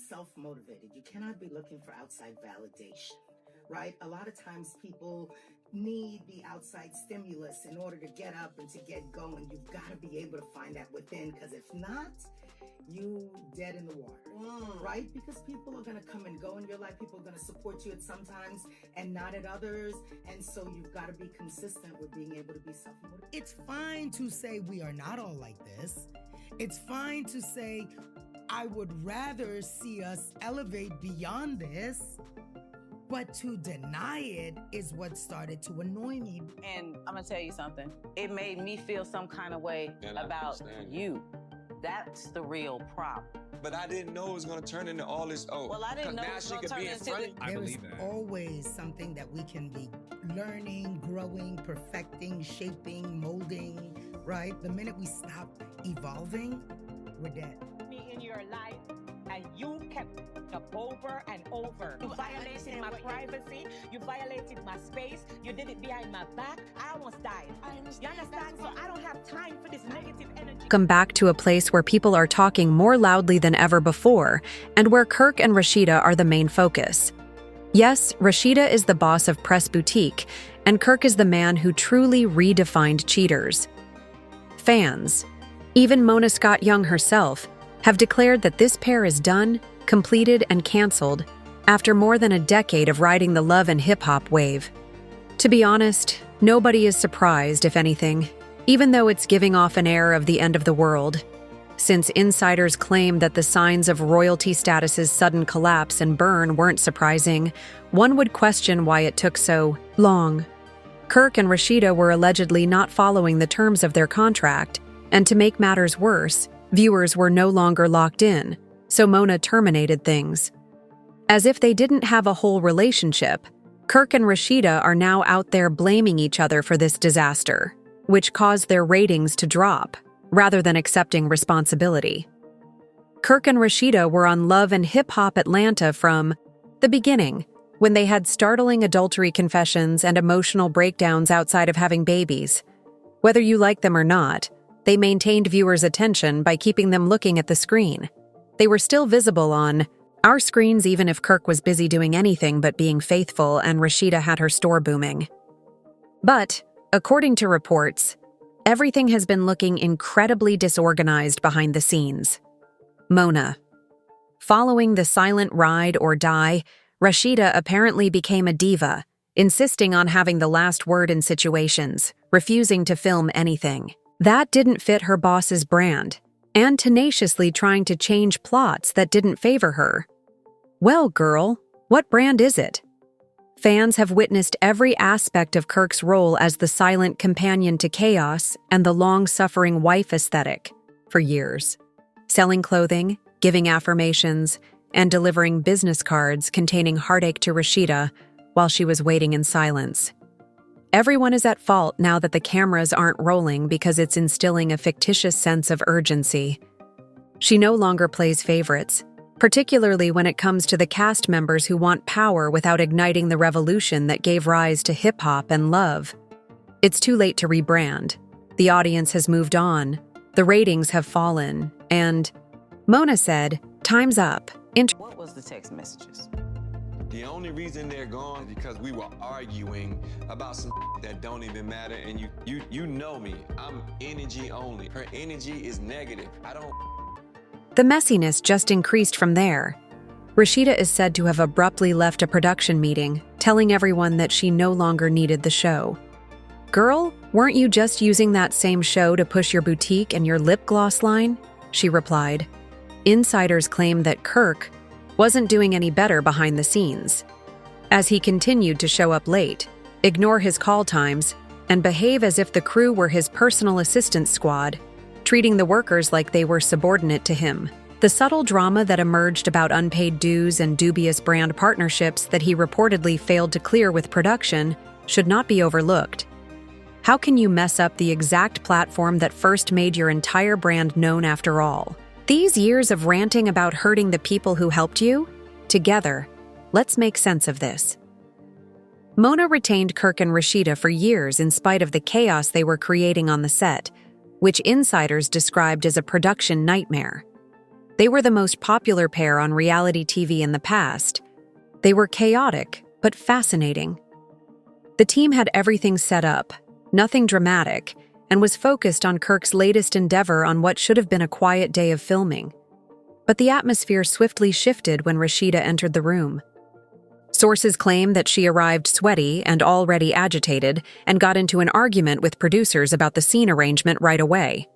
self-motivated. You cannot be looking for outside validation, right? A lot of times people need the outside stimulus in order to get up and to get going. You've got to be able to find that within, because if not, you dead in the water, right? Because people are going to come and go in your life. People are going to support you at some times and not at others. And so you've got to be consistent with being able to be self-motivated. It's fine to say we are not all like this. It's fine to say, I would rather see us elevate beyond this. But to deny it is what started to annoy me. And I'm going to tell you something. It made me feel some kind of way about you. That's the real problem. But I didn't know it was going to turn into all this. Oh, well, I didn't know it was going to turn into There is always something that we can be learning, growing, perfecting, shaping, molding, right? The minute we stop evolving, we're dead. Me in your life, and you kept up over and over. You violated my privacy. You violated my space. You did it behind my back. I almost died. You understand? So I don't have time for this negative energy. Come back to a place where people are talking more loudly than ever before, and where Kirk and Rasheeda are the main focus. Yes, Rasheeda is the boss of Press Boutique, and Kirk is the man who truly redefined cheaters. Fans, even Mona Scott Young herself, have declared that this pair is done, completed, and cancelled after more than a decade of riding the love and hip-hop wave. To be honest, nobody is surprised, if anything, even though it's giving off an air of the end of the world. Since insiders claim that the signs of royalty status's sudden collapse and burn weren't surprising, one would question why it took so long. Kirk and Rasheeda were allegedly not following the terms of their contract, and to make matters worse, viewers were no longer locked in, so Mona terminated things. As if they didn't have a whole relationship, Kirk and Rasheeda are now out there blaming each other for this disaster, which caused their ratings to drop, rather than accepting responsibility. Kirk and Rasheeda were on Love and Hip Hop Atlanta from the beginning, when they had startling adultery confessions and emotional breakdowns outside of having babies. Whether you like them or not, they maintained viewers' attention by keeping them looking at the screen. They were still visible on our screens even if Kirk was busy doing anything but being faithful and Rasheeda had her store booming. But, according to reports, everything has been looking incredibly disorganized behind the scenes. Mona. Following the silent ride or die, Rasheeda apparently became a diva, insisting on having the last word in situations, refusing to film anything. That didn't fit her boss's brand, and tenaciously trying to change plots that didn't favor her. Well, girl, what brand is it? Fans have witnessed every aspect of Kirk's role as the silent companion to chaos and the long-suffering wife aesthetic for years, selling clothing, giving affirmations, and delivering business cards containing heartache to Rasheeda while she was waiting in silence. Everyone is at fault now that the cameras aren't rolling because it's instilling a fictitious sense of urgency. She no longer plays favorites, particularly when it comes to the cast members who want power without igniting the revolution that gave rise to hip-hop and love. It's too late to rebrand. The audience has moved on, the ratings have fallen, and Mona said, "Time's up." What was the text messages? The only reason they're gone is because we were arguing about some that don't even matter, and you know me. I'm energy only. Her energy is negative. The messiness just increased from there. Rasheeda is said to have abruptly left a production meeting, telling everyone that she no longer needed the show. Girl, weren't you just using that same show to push your boutique and your lip gloss line? She replied. Insiders claim that Kirk wasn't doing any better behind the scenes, as he continued to show up late, ignore his call times, and behave as if the crew were his personal assistance squad, treating the workers like they were subordinate to him. The subtle drama that emerged about unpaid dues and dubious brand partnerships that he reportedly failed to clear with production should not be overlooked. How can you mess up the exact platform that first made your entire brand known after all? These years of ranting about hurting the people who helped you? Together, let's make sense of this. Mona retained Kirk and Rasheeda for years in spite of the chaos they were creating on the set, which insiders described as a production nightmare. They were the most popular pair on reality TV in the past. They were chaotic, but fascinating. The team had everything set up, nothing dramatic, and was focused on Kirk's latest endeavor on what should have been a quiet day of filming. But the atmosphere swiftly shifted when Rasheeda entered the room. Sources claim that she arrived sweaty and already agitated and got into an argument with producers about the scene arrangement right away.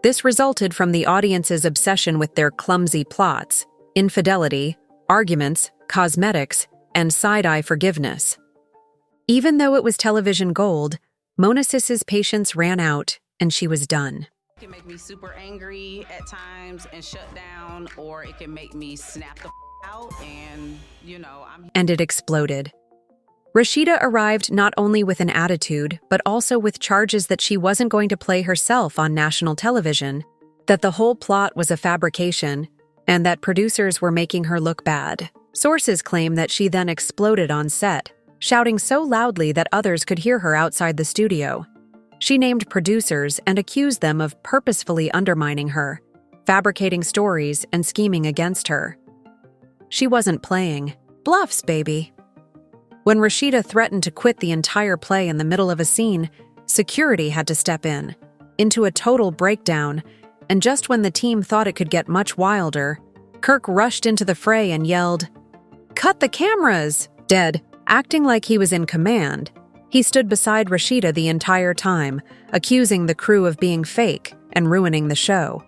This resulted from the audience's obsession with their clumsy plots, infidelity, arguments, cosmetics, and side-eye forgiveness. Even though it was television gold, Mona Sis's patience ran out and she was done. It can make me super angry at times and shut down, or it can make me snap the out and, And it exploded. Rasheeda arrived not only with an attitude, but also with charges that she wasn't going to play herself on national television, that the whole plot was a fabrication, and that producers were making her look bad. Sources claim that she then exploded on set, shouting so loudly that others could hear her outside the studio. She named producers and accused them of purposefully undermining her, fabricating stories and scheming against her. She wasn't playing. Bluffs, baby. When Rasheeda threatened to quit the entire play in the middle of a scene, security had to step in, into a total breakdown, and just when the team thought it could get much wilder, Kirk rushed into the fray and yelled, "Cut the cameras!" Dead, acting like he was in command, he stood beside Rasheeda the entire time, accusing the crew of being fake and ruining the show.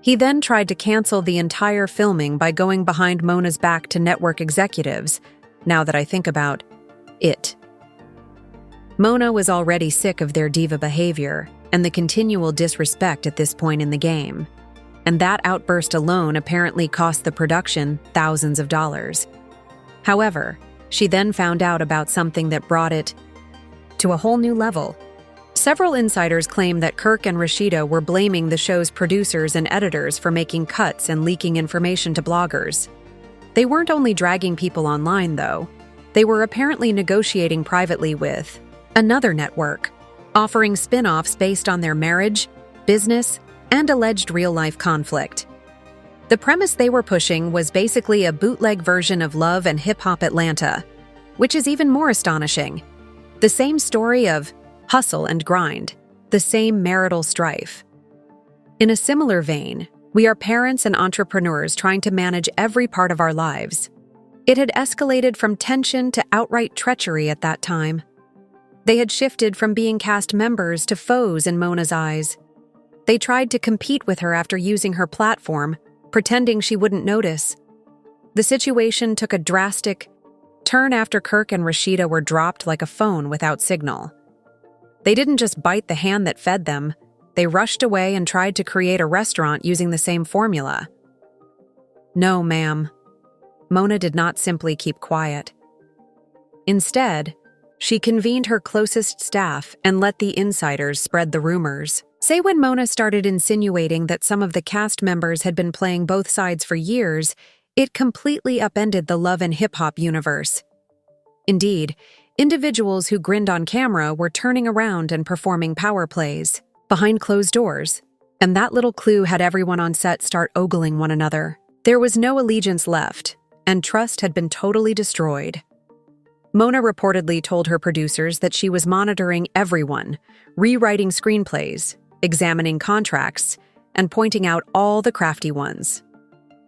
He then tried to cancel the entire filming by going behind Mona's back to network executives, now that I think about it. Mona was already sick of their diva behavior and the continual disrespect at this point in the game, and that outburst alone apparently cost the production thousands of dollars. However, she then found out about something that brought it to a whole new level. Several insiders claim that Kirk and Rasheeda were blaming the show's producers and editors for making cuts and leaking information to bloggers. They weren't only dragging people online, though. They were apparently negotiating privately with another network, offering spin-offs based on their marriage, business, and alleged real-life conflict. The premise they were pushing was basically a bootleg version of Love and Hip Hop Atlanta, which is even more astonishing. The same story of hustle and grind, the same marital strife. In a similar vein, we are parents and entrepreneurs trying to manage every part of our lives. It had escalated from tension to outright treachery at that time. They had shifted from being cast members to foes in Mona's eyes. They tried to compete with her after using her platform, pretending she wouldn't notice. The situation took a drastic turn after Kirk and Rasheeda were dropped like a phone without signal. They didn't just bite the hand that fed them, they rushed away and tried to create a restaurant using the same formula. No, ma'am. Mona did not simply keep quiet. Instead, she convened her closest staff and let the insiders spread the rumors. Say when Mona started insinuating that some of the cast members had been playing both sides for years, it completely upended the Love and Hip Hop universe. Indeed, individuals who grinned on camera were turning around and performing power plays behind closed doors, and that little clue had everyone on set start ogling one another. There was no allegiance left, and trust had been totally destroyed. Mona reportedly told her producers that she was monitoring everyone, rewriting screenplays, examining contracts, and pointing out all the crafty ones.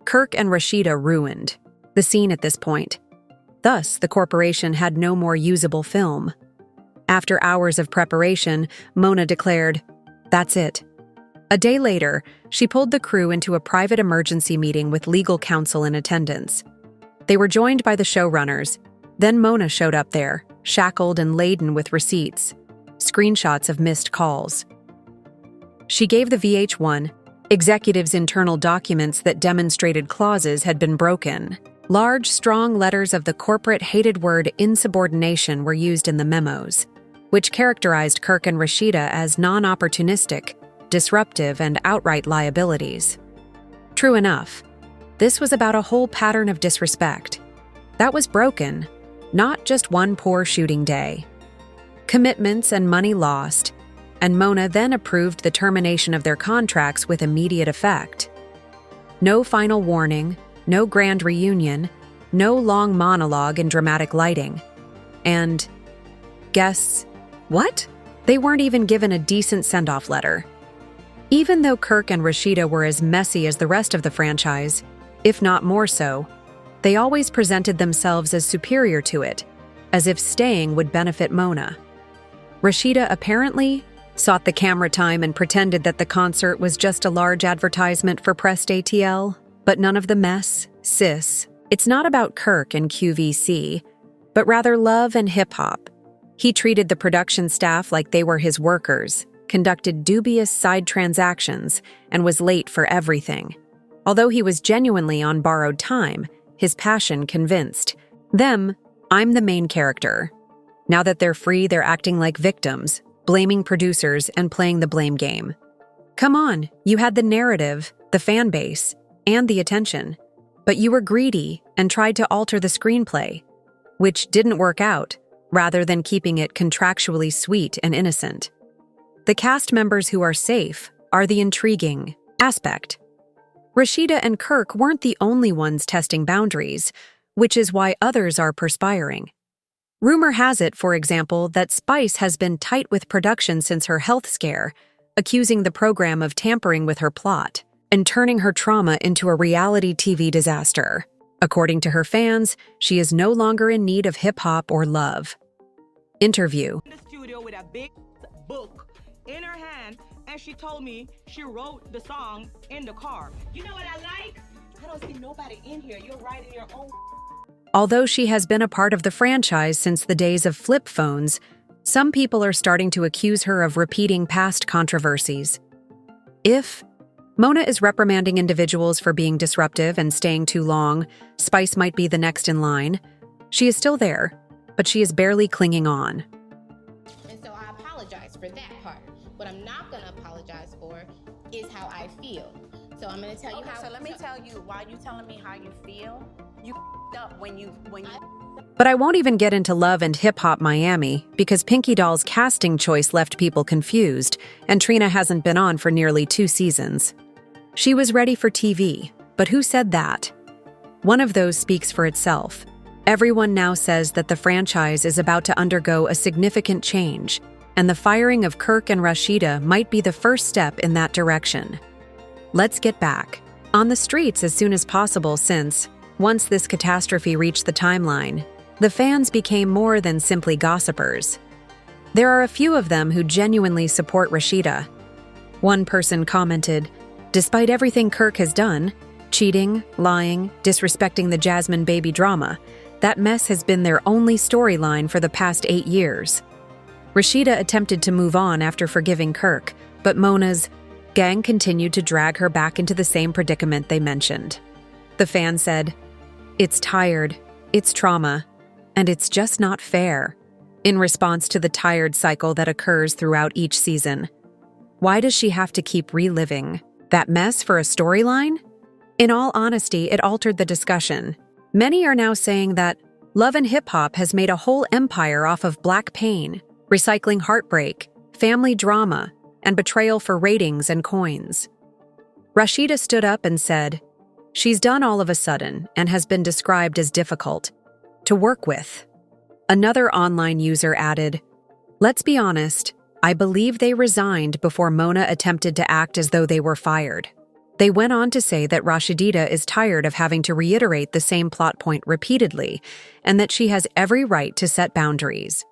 Kirk and Rasheeda ruined the scene at this point. Thus, the corporation had no more usable film. After hours of preparation, Mona declared, "That's it." A day later, she pulled the crew into a private emergency meeting with legal counsel in attendance. They were joined by the showrunners. Then Mona showed up there, shackled and laden with receipts, screenshots of missed calls. She gave the VH1 executives internal documents that demonstrated clauses had been broken. Large, strong letters of the corporate hated word insubordination were used in the memos, which characterized Kirk and Rasheeda as non-opportunistic, disruptive, and outright liabilities. True enough, this was about a whole pattern of disrespect. That was broken, not just one poor shooting day. Commitments and money lost, and Mona then approved the termination of their contracts with immediate effect. No final warning, no grand reunion, no long monologue in dramatic lighting. And guess what? They weren't even given a decent send-off letter. Even though Kirk and Rasheeda were as messy as the rest of the franchise, if not more so, they always presented themselves as superior to it, as if staying would benefit Mona. Rasheeda apparently sought the camera time and pretended that the concert was just a large advertisement for pressed ATL, but none of the mess, sis. It's not about Kirk and QVC, but rather love and hip-hop. He treated the production staff like they were his workers, conducted dubious side transactions, and was late for everything. Although he was genuinely on borrowed time, his passion convinced them, I'm the main character. Now that they're free, they're acting like victims, blaming producers and playing the blame game. Come on, you had the narrative, the fan base, and the attention. But you were greedy and tried to alter the screenplay, which didn't work out, rather than keeping it contractually sweet and innocent. The cast members who are safe are the intriguing aspect. Rasheeda and Kirk weren't the only ones testing boundaries, which is why others are perspiring. Rumor has it, for example, that Spice has been tight with production since her health scare, accusing the program of tampering with her plot and turning her trauma into a reality TV disaster. According to her fans, she is no longer in need of hip-hop or love. Interview. In the studio with a big book in her hand, and she told me she wrote the song in the car. You know what I like? I don't see nobody in here. You're writing your own. Although she has been a part of the franchise since the days of flip phones, some people are starting to accuse her of repeating past controversies. If Mona is reprimanding individuals for being disruptive and staying too long, Spice might be the next in line. She is still there, but she is barely clinging on. And so I apologize for that part. What I'm not going to apologize for is how I feel. So I'm going to tell you how. So let me tell you, while you telling me how you feel, you up when you. But I won't even get into Love and Hip Hop Miami because Pinky Doll's casting choice left people confused, and Trina hasn't been on for nearly 2 seasons. She was ready for TV, but who said that? One of those speaks for itself. Everyone now says that the franchise is about to undergo a significant change, and the firing of Kirk and Rasheeda might be the first step in that direction. Let's get back on the streets as soon as possible since, once this catastrophe reached the timeline, the fans became more than simply gossipers. There are a few of them who genuinely support Rasheeda. One person commented, "Despite everything Kirk has done, cheating, lying, disrespecting the Jasmine baby drama, that mess has been their only storyline for the past 8 years." Rasheeda attempted to move on after forgiving Kirk, but Mona's gang continued to drag her back into the same predicament they mentioned. The fan said, "It's tired, it's trauma, and it's just not fair," in response to the tired cycle that occurs throughout each season. Why does she have to keep reliving that mess for a storyline? In all honesty, it altered the discussion. Many are now saying that Love and Hip Hop has made a whole empire off of black pain, recycling heartbreak, family drama, and betrayal for ratings and coins. Rasheeda stood up and said, "She's done all of a sudden and has been described as difficult to work with." Another online user added, "Let's be honest, I believe they resigned before Mona attempted to act as though they were fired." They went on to say that Rasheeda is tired of having to reiterate the same plot point repeatedly, and that she has every right to set boundaries.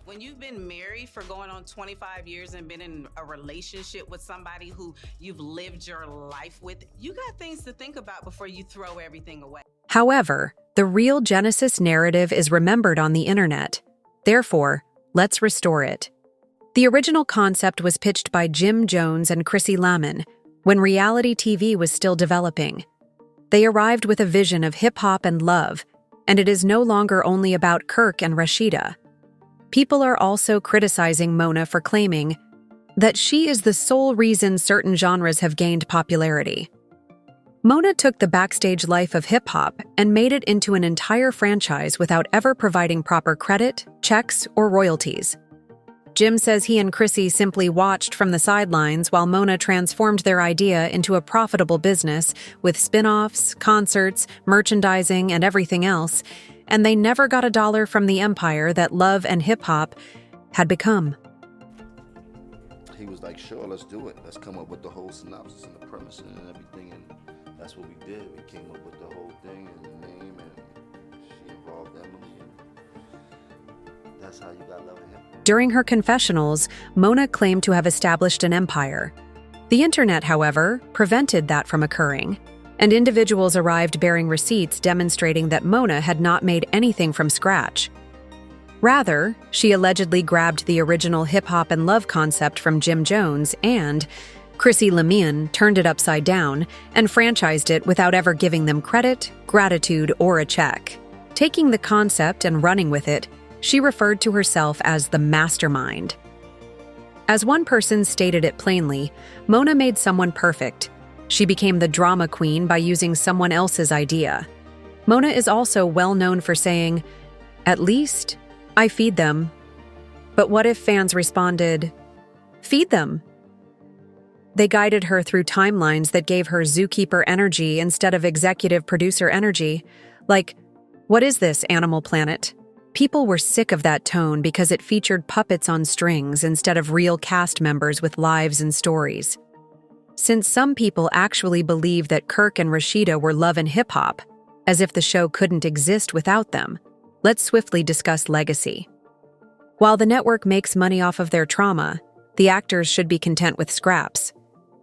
When you've been married for going on 25 years and been in a relationship with somebody who you've lived your life with, you got things to think about before you throw everything away. However, the real Genesis narrative is remembered on the internet. Therefore, let's restore it. The original concept was pitched by Jim Jones and Chrissy Lamon when reality TV was still developing. They arrived with a vision of hip-hop and love, and it is no longer only about Kirk and Rasheeda. People are also criticizing Mona for claiming that she is the sole reason certain genres have gained popularity. Mona took the backstage life of hip-hop and made it into an entire franchise without ever providing proper credit, checks, or royalties. Jim says he and Chrissy simply watched from the sidelines while Mona transformed their idea into a profitable business with spin-offs, concerts, merchandising, and everything else, and they never got a dollar from the empire that love and hip-hop had become. He was like, sure, let's do it. Let's come up with the whole synopsis and the premise and everything, and that's what we did. We came up with the whole thing and the name, and she involved Emily, and that's how you got Love and Hip. During her confessionals, Mona claimed to have established an empire. The internet, however, prevented that from occurring, and individuals arrived bearing receipts demonstrating that Mona had not made anything from scratch. Rather, she allegedly grabbed the original hip-hop and love concept from Jim Jones and, Chrissy Lemien, turned it upside down and franchised it without ever giving them credit, gratitude, or a check. Taking the concept and running with it, she referred to herself as the mastermind. As one person stated it plainly, Mona made someone perfect. She became the drama queen by using someone else's idea. Mona is also well known for saying, "At least I feed them." But what if fans responded, "Feed them"? They guided her through timelines that gave her zookeeper energy instead of executive producer energy. Like, what is this, Animal Planet? People were sick of that tone because it featured puppets on strings instead of real cast members with lives and stories. Since some people actually believe that Kirk and Rasheeda were love and hip-hop, as if the show couldn't exist without them, let's swiftly discuss legacy. While the network makes money off of their trauma, the actors should be content with scraps.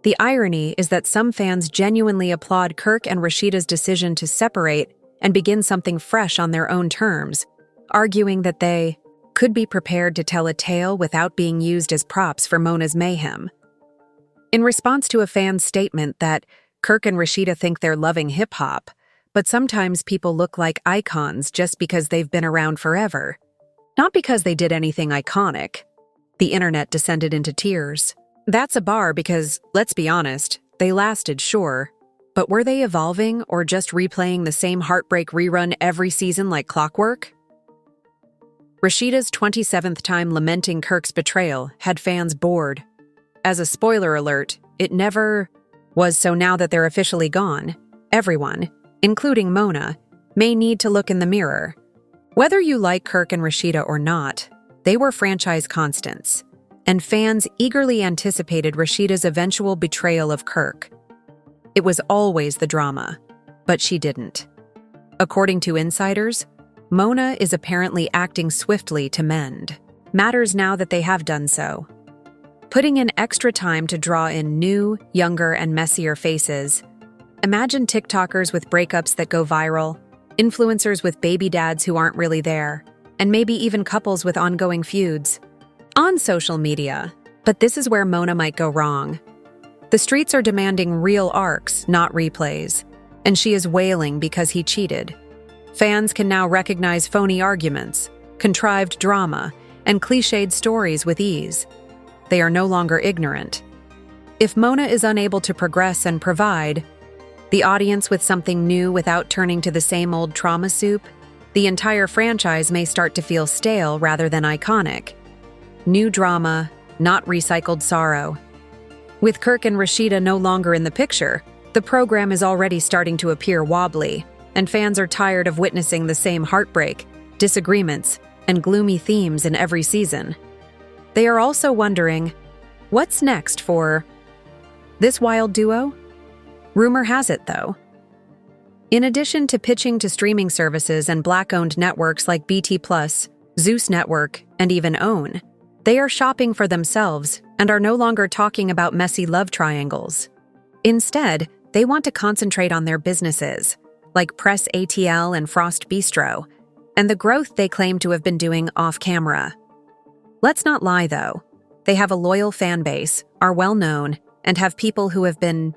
The irony is that some fans genuinely applaud Kirk and Rasheeda's decision to separate and begin something fresh on their own terms, arguing that they could be prepared to tell a tale without being used as props for Mona's mayhem. In response to a fan's statement that Kirk and Rasheeda think they're loving hip-hop, but sometimes people look like icons just because they've been around forever, not because they did anything iconic, the internet descended into tears. That's a bar because, let's be honest, they lasted, sure, but were they evolving or just replaying the same heartbreak rerun every season like clockwork? Rasheeda's 27th time lamenting Kirk's betrayal had fans bored. As a spoiler alert, it never was, so now that they're officially gone, everyone, including Mona, may need to look in the mirror. Whether you like Kirk and Rasheeda or not, they were franchise constants, and fans eagerly anticipated Rasheeda's eventual betrayal of Kirk. It was always the drama, but she didn't. According to insiders, Mona is apparently acting swiftly to mend matters now that they have done so. Putting in extra time to draw in new, younger, and messier faces. Imagine TikTokers with breakups that go viral, influencers with baby dads who aren't really there, and maybe even couples with ongoing feuds on social media. But this is where Mona might go wrong. The streets are demanding real arcs, not replays, and she is wailing because he cheated. Fans can now recognize phony arguments, contrived drama, and cliched stories with ease. They are no longer ignorant. If Mona is unable to progress and provide the audience with something new without turning to the same old trauma soup, the entire franchise may start to feel stale rather than iconic. New drama, not recycled sorrow. With Kirk and Rasheeda no longer in the picture, the program is already starting to appear wobbly, and fans are tired of witnessing the same heartbreak, disagreements, and gloomy themes in every season. They are also wondering, what's next for this wild duo? Rumor has it, though. In addition to pitching to streaming services and Black-owned networks like BT+, Zeus Network, and even OWN, they are shopping for themselves and are no longer talking about messy love triangles. Instead, they want to concentrate on their businesses, like Press ATL and Frost Bistro, and the growth they claim to have been doing off-camera. Let's not lie, though. They have a loyal fan base, are well-known, and have people who have been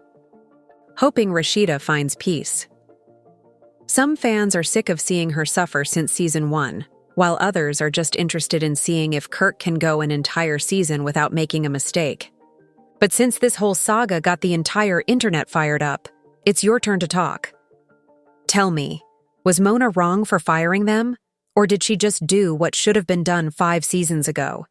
hoping Rasheeda finds peace. Some fans are sick of seeing her suffer since season 1, while others are just interested in seeing if Kirk can go an entire season without making a mistake. But since this whole saga got the entire internet fired up, it's your turn to talk. Tell me, was Mona wrong for firing them, or did she just do what should have been done 5 seasons ago?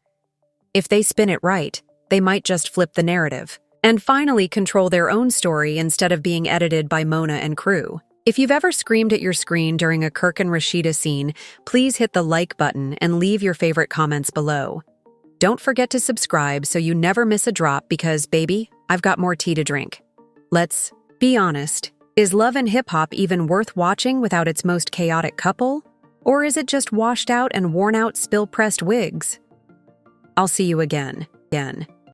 If they spin it right, they might just flip the narrative and finally control their own story instead of being edited by Mona and crew. If you've ever screamed at your screen during a Kirk and Rasheeda scene, please hit the like button and leave your favorite comments below. Don't forget to subscribe so you never miss a drop because, baby, I've got more tea to drink. Let's be honest. Is Love and Hip Hop even worth watching without its most chaotic couple? Or is it just washed out and worn out spill-pressed wigs? I'll see you again.